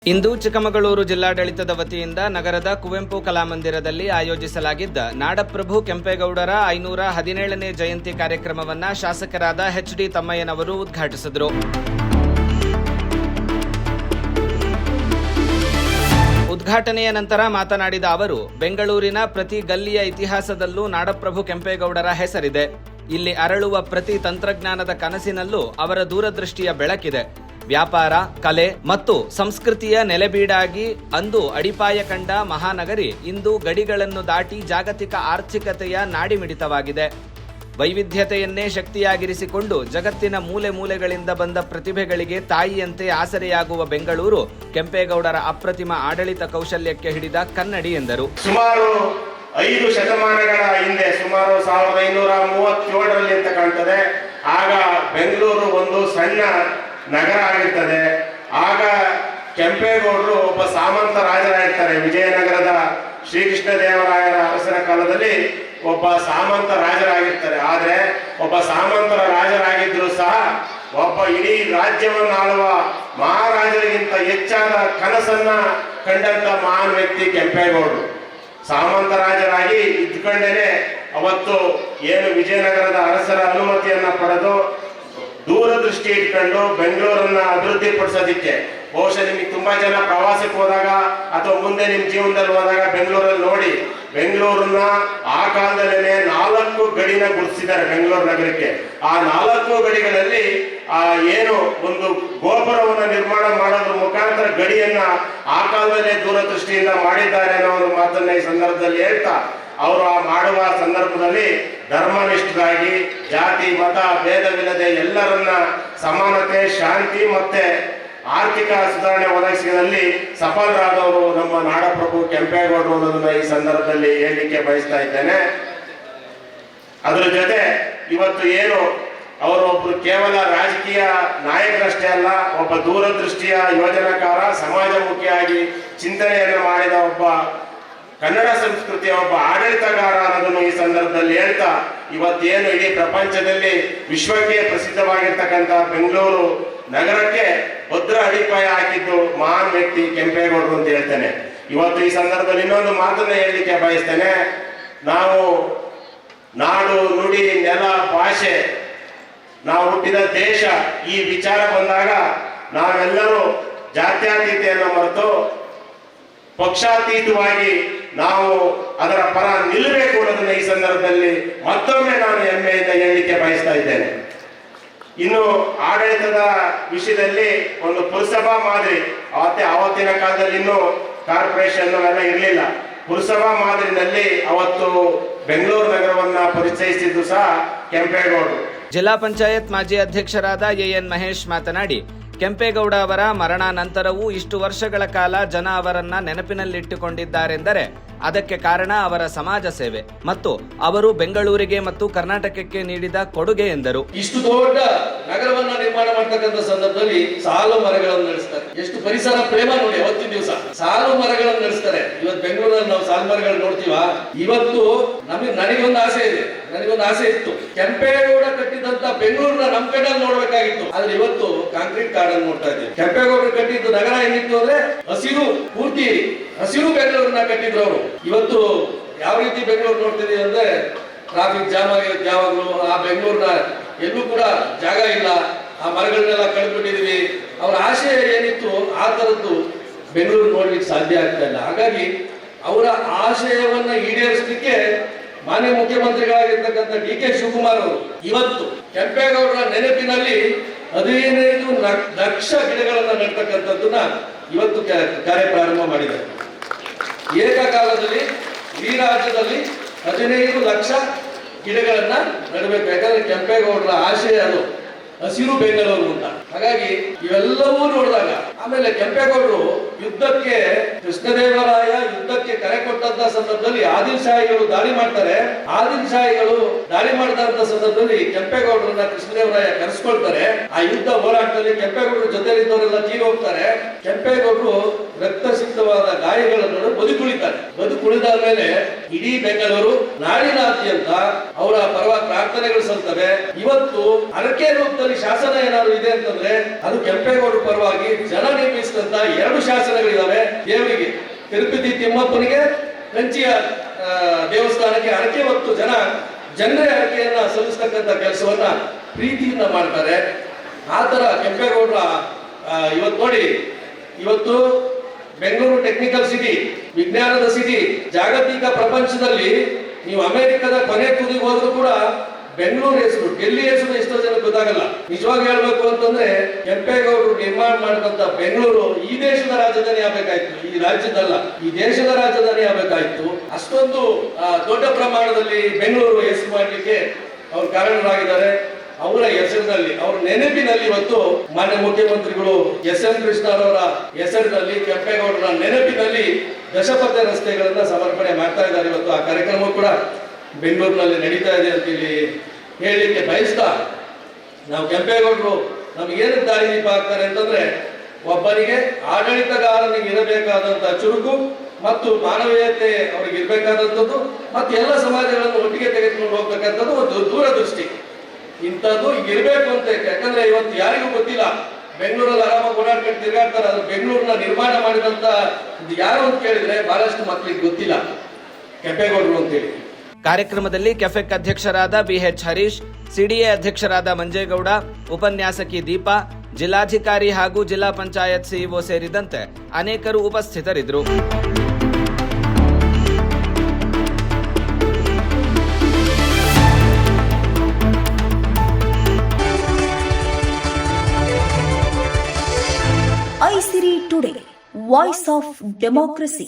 ಇಂದು ಚಿಕ್ಕಮಗಳೂರು ಜಿಲ್ಲಾಡಳಿತದ ವತಿಯಿಂದ ನಗರದ ಕುವೆಂಪು ಕಲಾಮಂದಿರದಲ್ಲಿ ಆಯೋಜಿಸಲಾಗಿದ್ದ ನಾಡಪ್ರಭು ಕೆಂಪೇಗೌಡರ 517ನೇ ಜಯಂತಿ ಕಾರ್ಯಕ್ರಮವನ್ನು ಶಾಸಕರಾದ ಎಚ್.ಡಿ. ತಮ್ಮಯ್ಯನವರು ಉದ್ಘಾಟಿಸಿದರು. ಉದ್ಘಾಟನೆಯ ನಂತರ ಮಾತನಾಡಿದ ಅವರು, ಬೆಂಗಳೂರಿನ ಪ್ರತಿ ಗಲ್ಲಿಯ ಇತಿಹಾಸದಲ್ಲೂ ನಾಡಪ್ರಭು ಕೆಂಪೇಗೌಡರ ಹೆಸರಿದೆ. ಇಲ್ಲಿ ಅರಳುವ ಪ್ರತಿ ತಂತ್ರಜ್ಞಾನದ ಕನಸಿನಲ್ಲೂ ಅವರ ದೂರದೃಷ್ಟಿಯ ಬೆಳಕಿದೆ. ವ್ಯಾಪಾರ, ಕಲೆ ಮತ್ತು ಸಂಸ್ಕೃತಿಯ ನೆಲೆಬೀಡಾಗಿ ಅಂದು ಅಡಿಪಾಯ ಕಂಡ ಮಹಾನಗರಿ ಇಂದು ಗಡಿಗಳನ್ನು ದಾಟಿ ಜಾಗತಿಕ ಆರ್ಥಿಕತೆಯ ನಾಡಿಮಿಡಿತವಾಗಿದೆ. ವೈವಿಧ್ಯತೆಯನ್ನೇ ಶಕ್ತಿಯಾಗಿರಿಸಿಕೊಂಡು ಜಗತ್ತಿನ ಮೂಲೆ ಮೂಲೆಗಳಿಂದ ಬಂದ ಪ್ರತಿಭೆಗಳಿಗೆ ತಾಯಿಯಂತೆ ಆಸರೆಯಾಗುವ ಬೆಂಗಳೂರು ಕೆಂಪೇಗೌಡರ ಅಪ್ರತಿಮ ಆಡಳಿತ ಕೌಶಲ್ಯಕ್ಕೆ ಹಿಡಿದ ಕನ್ನಡಿ ಎಂದರು. ಸುಮಾರು 5 ಶತಮಾನಗಳ ಹಿಂದೆ, ಸುಮಾರು 1537ರಲ್ಲಿ ಅಂತ ಕಾಣ್ತದೆ, ಆಗ ಬೆಂಗಳೂರು ಒಂದು ಸಣ್ಣ ನಗರ ಆಗಿರ್ತದೆ. ಆಗ ಕೆಂಪೇಗೌಡರು ಒಬ್ಬ ಸಾಮಂತ ರಾಜರಾಗಿರ್ತಾರೆ. ವಿಜಯನಗರದ ಶ್ರೀಕೃಷ್ಣ ದೇವರಾಯರ ಅರಸರ ಕಾಲದಲ್ಲಿ ಒಬ್ಬ ಸಾಮಂತ ರಾಜರಾಗಿರ್ತಾರೆ. ಆದ್ರೆ ಒಬ್ಬ ಸಾಮಂತರ ರಾಜರಾಗಿದ್ರು ಸಹ ಒಬ್ಬ ಇಡೀ ರಾಜ್ಯವನ್ನು ಆಳುವ ಮಹಾರಾಜರಿಗಿಂತ ಹೆಚ್ಚಾದ ಕನಸನ್ನ ಕಂಡಂತ ಮಹಾನ್ ವ್ಯಕ್ತಿ ಕೆಂಪೇಗೌಡರು. ಸಾಮಂತ ರಾಜರಾಗಿ ಇದ್ಕೊಂಡೇನೆ ಅವತ್ತು ಏನು ವಿಜಯನಗರದ ಅರಸರ ಅನುಮತಿಯನ್ನ ಪಡೆದು ದೂರದೃಷ್ಟಿ ಇಟ್ಕೊಂಡು ಬೆಂಗಳೂರನ್ನ ಅಭಿವೃದ್ಧಿ ಪಡಿಸೋದಿಕ್ಕೆ, ಬಹುಶಃ ನಿಮಗೆ ತುಂಬಾ ಜನ ಪ್ರವಾಸಕ್ಕೆ ಹೋದಾಗ ಅಥವಾ ಮುಂದೆ ನಿಮ್ಮ ಜೀವನದಲ್ಲಿ ಹೋದಾಗ ಬೆಂಗಳೂರಲ್ಲಿ ನೋಡಿ, ಬೆಂಗಳೂರನ್ನ ಆ ಕಾಲದಲ್ಲೇ 4 ಗಡಿನ ಗುರುತಿಸಿದ್ದಾರೆ ಬೆಂಗಳೂರು ನಗರಕ್ಕೆ. ಆ 4 ಗಡಿಗಳಲ್ಲಿ ಏನು ಒಂದು ಗೋಪುರವನ್ನು ನಿರ್ಮಾಣ ಮಾಡೋದ್ರ ಮುಖಾಂತರ ಗಡಿಯನ್ನ ಆ ಕಾಲದಲ್ಲೇ ದೂರದೃಷ್ಟಿಯಿಂದ ಮಾಡಿದ್ದಾರೆ ಅನ್ನೋ ಒಂದು ಮಾತನ್ನ ಈ ಸಂದರ್ಭದಲ್ಲಿ ಹೇಳ್ತಾ, ಅವರು ಆ ಮಾಡುವ ಸಂದರ್ಭದಲ್ಲಿ ಧರ್ಮನಿಷ್ಠರಾಗಿ ಜಾತಿ ಮತ ಭೇದವಿಲ್ಲದೆ ಎಲ್ಲರನ್ನ ಸಮಾನತೆ, ಶಾಂತಿ ಮತ್ತೆ ಆರ್ಥಿಕ ಸುಧಾರಣೆ ಒದಗಿಸುವಲ್ಲಿ ಸಫಲರಾದವರು ನಮ್ಮ ನಾಡಪ್ರಭು ಕೆಂಪೇಗೌಡರು ಅನ್ನೋದನ್ನ ಈ ಸಂದರ್ಭದಲ್ಲಿ ಹೇಳಲಿಕ್ಕೆ ಬಯಸ್ತಾ ಇದ್ದೇನೆ. ಅದರ ಜೊತೆ ಇವತ್ತು ಏನು ಅವರು ಒಬ್ರು ಕೇವಲ ರಾಜಕೀಯ ನಾಯಕರಷ್ಟೇ ಅಲ್ಲ, ಒಬ್ಬ ದೂರದೃಷ್ಟಿಯ ಯೋಜನಾಕಾರ, ಸಮಾಜಮುಖಿಯಾಗಿ ಚಿಂತನೆಯನ್ನು ಮಾಡಿದ ಒಬ್ಬ ಕನ್ನಡ ಸಂಸ್ಕೃತಿಯ ಒಬ್ಬ ಆಡಳಿತಗಾರ ಅನ್ನೋದನ್ನು ಈ ಸಂದರ್ಭದಲ್ಲಿ ಹೇಳ್ತಾ, ಇವತ್ತೇನು ಇಡೀ ಪ್ರಪಂಚದಲ್ಲಿ ವಿಶ್ವಕ್ಕೆ ಪ್ರಸಿದ್ಧವಾಗಿರ್ತಕ್ಕಂಥ ಬೆಂಗಳೂರು ನಗರಕ್ಕೆ ಭದ್ರ ಅಡಿಪಾಯ ಹಾಕಿದ್ದು ಮಹಾನ್ ವ್ಯಕ್ತಿ ಕೆಂಪೇಗೌಡರು ಅಂತ ಹೇಳ್ತೇನೆ. ಇವತ್ತು ಈ ಸಂದರ್ಭದಲ್ಲಿ ಇನ್ನೊಂದು ಮಾತನ್ನ ಹೇಳಲಿಕ್ಕೆ ಬಯಸ್ತೇನೆ. ನಾವು ನಾಡು, ನುಡಿ, ನೆಲ, ಭಾಷೆ, ನಾವು ಹುಟ್ಟಿದ ದೇಶ, ಈ ವಿಚಾರ ಬಂದಾಗ ನಾವೆಲ್ಲರೂ ಜಾತ್ಯತೀತೆಯನ್ನು ಮರೆತು ಪಕ್ಷಾತೀತವಾಗಿ ನಾವು ಅದರ ಪರ ನಿಲ್ಲಬೇಕು ಅನ್ನೋದನ್ನ ಈ ಸಂದರ್ಭದಲ್ಲಿ ಮತ್ತೊಮ್ಮೆ ನಾನು ಹೆಮ್ಮೆಯಿಂದ ಹೇಳಲಿಕ್ಕೆ ಬಯಸ್ತಾ ಇದ್ದೇನೆ. ಇನ್ನು ಆಡಳಿತದ ವಿಷಯದಲ್ಲಿ ಒಂದು ಪುರಸಭಾ ಮಾದರಿ, ಆವತ್ತಿನ ಕಾಲದಲ್ಲಿ ಇನ್ನೂ ಕಾರ್ಪೊರೇಷನ್ ಎಲ್ಲ ಇರಲಿಲ್ಲ. ಪುರಸಭಾ ಮಾದರಿನಲ್ಲಿ ಅವತ್ತು ಬೆಂಗಳೂರು ನಗರವನ್ನ ಪರಿಚಯಿಸಿದ್ದು ಸಹ ಕೆಂಪೇಗೌಡರು. ಜಿಲ್ಲಾ ಪಂಚಾಯತ್ ಮಾಜಿ ಅಧ್ಯಕ್ಷರಾದ ಎನ್ ಮಹೇಶ್ ಮಾತನಾಡಿ, ಕೆಂಪೇಗೌಡ ಅವರ ಮರಣಾನಂತರವೂ ಇಷ್ಟು ವರ್ಷಗಳ ಕಾಲ ಜನ ಅವರನ್ನ ನೆನಪಿನಲ್ಲಿಟ್ಟುಕೊಂಡಿದ್ದಾರೆಂದರೆ ಅದಕ್ಕೆ ಕಾರಣ ಅವರ ಸಮಾಜ ಸೇವೆ ಮತ್ತು ಅವರು ಬೆಂಗಳೂರಿಗೆ ಮತ್ತು ಕರ್ನಾಟಕಕ್ಕೆ ನೀಡಿದ ಕೊಡುಗೆ ಎಂದರು. ಇಷ್ಟು ದೊಡ್ಡ ನಗರವನ್ನ ನಿರ್ಮಾಣ ಮಾಡತಕ್ಕಂಥ ಸಂದರ್ಭದಲ್ಲಿ ಸಾಲು ಮರಗಳನ್ನು ನಡೆಸ್ತಾರೆ. ಎಷ್ಟು ಪರಿಸರ ಪ್ರೇಮ ನೋಡಿ. ಅವತ್ತಿನ ದಿವಸ ಸಾಲು ಮರಗಳನ್ನು ನಡೆಸ್ತಾರೆ. ಇವತ್ತು ಬೆಂಗಳೂರಲ್ಲಿ ನಾವು ಸಾಲು ಮರಗಳನ್ನು ನೋಡ್ತೀವ? ಇವತ್ತು ನನಗೊಂದು ಆಸೆ ಇದೆ, ನನಗೊಂದು ಆಸೆ ಇತ್ತು, ಕೆಂಪೇಗೌಡ ಕಟ್ಟಿದಂತ ಬೆಂಗಳೂರನ್ನ ನಮ್ ಕಡೆಯಲ್ಲಿ ನೋಡ್ಬೇಕಾಗಿತ್ತು. ಆದ್ರೆ ಇವತ್ತು ಕಾಂಕ್ರೀಟ್ ಕಾಡನ್ನು ನೋಡ್ತಾ ಇದ್ದೀವಿ. ಕೆಂಪೇಗೌಡರು ಕಟ್ಟಿದ್ದು ನಗರ ಹೆಂಗಿತ್ತು ಅಂದ್ರೆ ಹಸಿರು, ಪೂರ್ತಿ ಹಸಿರು ಬೆಂಗಳೂರನ್ನ ಕಟ್ಟಿದ್ರು ಅವರು. ಇವತ್ತು ಯಾವ ರೀತಿ ಬೆಂಗಳೂರು ನೋಡ್ತಿದೀವಿ ಅಂದ್ರೆ ಟ್ರಾಫಿಕ್ ಜಾಮ್ ಆಗಿರುತ್ತೆ ಯಾವಾಗಲೂ. ಆ ಬೆಂಗಳೂರಿನ ಎಲ್ಲೂ ಕೂಡ ಜಾಗ ಇಲ್ಲ, ಆ ಮರಗಳನ್ನೆಲ್ಲ ಕಳೆದ್ಬಿಟ್ಟಿದೀವಿ. ಅವರ ಆಶಯ ಏನಿತ್ತು ಆ ತರದ್ದು ಬೆಂಗಳೂರು ನೋಡ್ಲಿಕ್ಕೆ ಸಾಧ್ಯ ಆಗ್ತಾ ಇಲ್ಲ. ಹಾಗಾಗಿ ಅವರ ಆಶಯವನ್ನ ಈಡೇರಿಸಲಿಕ್ಕೆ ಮಾನ್ಯ ಮುಖ್ಯಮಂತ್ರಿಗಳಾಗಿರ್ತಕ್ಕಂಥ ಡಿ.ಕೆ. ಶಿವಕುಮಾರ್ ಅವರು ಇವತ್ತು ಕೆಂಪೇಗೌಡರ ನೆನಪಿನಲ್ಲಿ 15 ಲಕ್ಷ ಗಿಡಗಳನ್ನ ನೆಡ್ತಕ್ಕಂಥದ್ದನ್ನ ಇವತ್ತು ಕಾರ್ಯ ಪ್ರಾರಂಭ ಮಾಡಿದ್ದಾರೆ. ಏಕಕಾಲದಲ್ಲಿ ಈ ರಾಜ್ಯದಲ್ಲಿ 15 ಲಕ್ಷ ಗಿಡಗಳನ್ನ ನೆಡಬೇಕು. ಯಾಕಂದ್ರೆ ಕೆಂಪೇಗೌಡರ ಆಶಯ ಅದು ಹಸಿರು ಬೆಂಗಳೂರು ಅಂತ. ಹಾಗಾಗಿ ಇವೆಲ್ಲವೂ ನೋಡಿದಾಗ, ಆಮೇಲೆ ಕೆಂಪೇಗೌಡರು ಯುದ್ಧಕ್ಕೆ, ಕೃಷ್ಣದೇವರಾಯ ಯುದ್ಧಕ್ಕೆ ಕರೆ ಕೊಟ್ಟಂತ ಸಂದರ್ಭದಲ್ಲಿ ಆದಿಲ್ ಶಾಹಿಗಳು ದಾಳಿ ಮಾಡ್ತಾರೆ. ಆದಿಲ್ ಶಾಹಿಗಳು ದಾಳಿ ಮಾಡಿದಂತ ಸಂದರ್ಭದಲ್ಲಿ ಕೆಂಪೇಗೌಡರನ್ನ ಕೃಷ್ಣದೇವರಾಯ ಕರೆಸ್ಕೊಳ್ತಾರೆ. ಆ ಯುದ್ಧ ಹೋರಾಟದಲ್ಲಿ ಕೆಂಪೇಗೌಡರ ಜೊತೆಲಿದ್ದವರೆಲ್ಲ ತೀರಿ ಹೋಗ್ತಾರೆ. ಕೆಂಪೇಗೌಡರು ರಕ್ತಸಿಕ್ತ ವ್ಯವಸ್ಥಿತವಾದ ಗಾಯಗಳನ್ನು ಬದುಕುಳಿತಾರೆ. ಬದುಕುಳಿದಾದ ಮೇಲೆ ಇಡೀ ಬೆಂಗಳೂರು ನಾಡಿನಾದ್ಯಂತ ಅವರ ಪರವಾಗಿ ಪ್ರಾರ್ಥನೆಗಳು ಸಲ್ತವೆ. ಇವತ್ತು ಹರಕೆ ರೂಪದಲ್ಲಿ ಶಾಸನ ಏನಾದ್ರು ಇದೆ ಅಂತಂದ್ರೆ ಅದು ಕೆಂಪೇಗೌಡರ ಪರವಾಗಿ ಜನ ನೇಮಿಸಿದಂತ 2 ಶಾಸನಗಳಿದಾವೆ. ದೇವರಿಗೆ ತಿರುಪತಿ ತಿಮ್ಮಪ್ಪನಿಗೆ ಕಂಚಿಯ ದೇವಸ್ಥಾನಕ್ಕೆ ಹರಕೆ ಹೊತ್ತು ಜನರೇ ಹರಕೆಯನ್ನ ಸಲ್ಲಿಸ್ತಕ್ಕಂಥ ಕೆಲಸವನ್ನ ಪ್ರೀತಿಯಿಂದ ಮಾಡ್ತಾರೆ. ಆತರ ಕೆಂಪೇಗೌಡರ ಇವತ್ತು ನೋಡಿ, ಇವತ್ತು ಬೆಂಗಳೂರು ಟೆಕ್ನಿಕಲ್ ಸಿಟಿ, ವಿಜ್ಞಾನದ ಸಿಟಿ, ಜಾಗತಿಕ ಪ್ರಪಂಚದಲ್ಲಿ ನೀವು ಅಮೆರಿಕದ ಕೊನೆ ತುದಿಗೆ ಹೋದ್ರು ಕೂಡ ಬೆಂಗಳೂರು ಹೆಸರು, ಡೆಲ್ಲಿ ಹೆಸರು ಎಷ್ಟೋ ಜನ ಗೊತ್ತಾಗಲ್ಲ. ನಿಜವಾಗಿ ಹೇಳ್ಬೇಕು ಅಂತಂದ್ರೆ ಕೆಂಪೇಗೌಡರು ನಿರ್ಮಾಣ ಮಾಡಿದಂತ ಬೆಂಗಳೂರು ಈ ದೇಶದ ರಾಜಧಾನಿ ಆಗ್ಬೇಕಾಯ್ತು, ಈ ರಾಜ್ಯದಲ್ಲ, ಈ ದೇಶದ ರಾಜಧಾನಿ ಆಗ್ಬೇಕಾಯ್ತು. ಅಷ್ಟೊಂದು ದೊಡ್ಡ ಪ್ರಮಾಣದಲ್ಲಿ ಬೆಂಗಳೂರು ಹೆಸರು ಮಾಡ್ಲಿಕ್ಕೆ ಅವ್ರು ಕಾರಣರಾಗಿದ್ದಾರೆ. ಅವರ ಹೆಸರಿನಲ್ಲಿ, ಅವರ ನೆನಪಿನಲ್ಲಿ ಇವತ್ತು ಮಾನ್ಯ ಮುಖ್ಯಮಂತ್ರಿಗಳು ಎಸ್.ಎಂ. ಕೃಷ್ಣರವರ ಹೆಸರಿನಲ್ಲಿ, ಕೆಂಪೇಗೌಡರ ನೆನಪಿನಲ್ಲಿ ದಶಪಥ ರಸ್ತೆಗಳನ್ನ ಸಮರ್ಪಣೆ ಮಾಡ್ತಾ ಇದ್ದಾರೆ. ಇವತ್ತು ಆ ಕಾರ್ಯಕ್ರಮ ಕೂಡ ಬೆಂಗಳೂರಿನಲ್ಲಿ ನಡೀತಾ ಇದೆ ಅಂತೇಳಿ ಹೇಳಲಿಕ್ಕೆ ಬಯಸ್ತಾ, ನಾವು ಕೆಂಪೇಗೌಡರು ನಮಗೇನು ದಾರಿ ದೀಪ ಆಗ್ತಾರೆ ಅಂತಂದ್ರೆ, ಒಬ್ಬನಿಗೆ ಆಡಳಿತಗಾರನಿಗೆ ಇರಬೇಕಾದಂತ ಚುರುಕು ಮತ್ತು ಮಾನವೀಯತೆ ಅವ್ರಿಗೆ ಇರಬೇಕಾದಂಥದ್ದು ಮತ್ತು ಎಲ್ಲ ಸಮಾಜಗಳನ್ನು ಒಟ್ಟಿಗೆ ತೆಗೆದುಕೊಂಡು ಹೋಗ್ಬೇಕಂಥದ್ದು ಒಂದು ದೂರದೃಷ್ಟಿ. ಇಂಥದ್ದು ಇರಬೇಕು ಅಂತ. ಯಾಕಂದ್ರೆ ಇವತ್ತು ಯಾರಿಗೂ ಗೊತ್ತಿಲ್ಲ, ಬೆಂಗಳೂರಲ್ಲಿ ಆರಾಮಾಗಿ ಓಡಾಡ್ಕೊಂಡು ತಿರುಗಾಡ್ತಾರೆ. ಅದು ಬೆಂಗಳೂರನ್ನ ನಿರ್ಮಾಣ ಮಾಡಿದಂತ ಯಾರು ಅಂತ ಕೇಳಿದ್ರೆ ಬಹಳಷ್ಟು ಮಕ್ಕಳಿಗೆ ಗೊತ್ತಿಲ್ಲ ಕೆಂಪೇಗೌಡರು ಅಂತೇಳಿ. ಕಾರ್ಯಕ್ರಮದಲ್ಲಿ ಕೆಫೆಕ್ ಅಧ್ಯಕ್ಷರಾದ ಬಿಎಚ್ ಹರೀಶ್, ಸಿಡಿಎ ಅಧ್ಯಕ್ಷರಾದ ಮಂಜೇಗೌಡ, ಉಪನ್ಯಾಸಕಿ ದೀಪಾ, ಜಿಲ್ಲಾಧಿಕಾರಿ ಹಾಗೂ ಜಿಲ್ಲಾ ಪಂಚಾಯತ್ ಸಿಇಒ ಸೇರಿದಂತೆ ಅನೇಕರು ಉಪಸ್ಥಿತರಿದ್ದರು. ಐಸಿರಿ ಟುಡೇ, ವಾಯ್ಸ್ ಆಫ್ ಡೆಮೋಕ್ರಸಿ.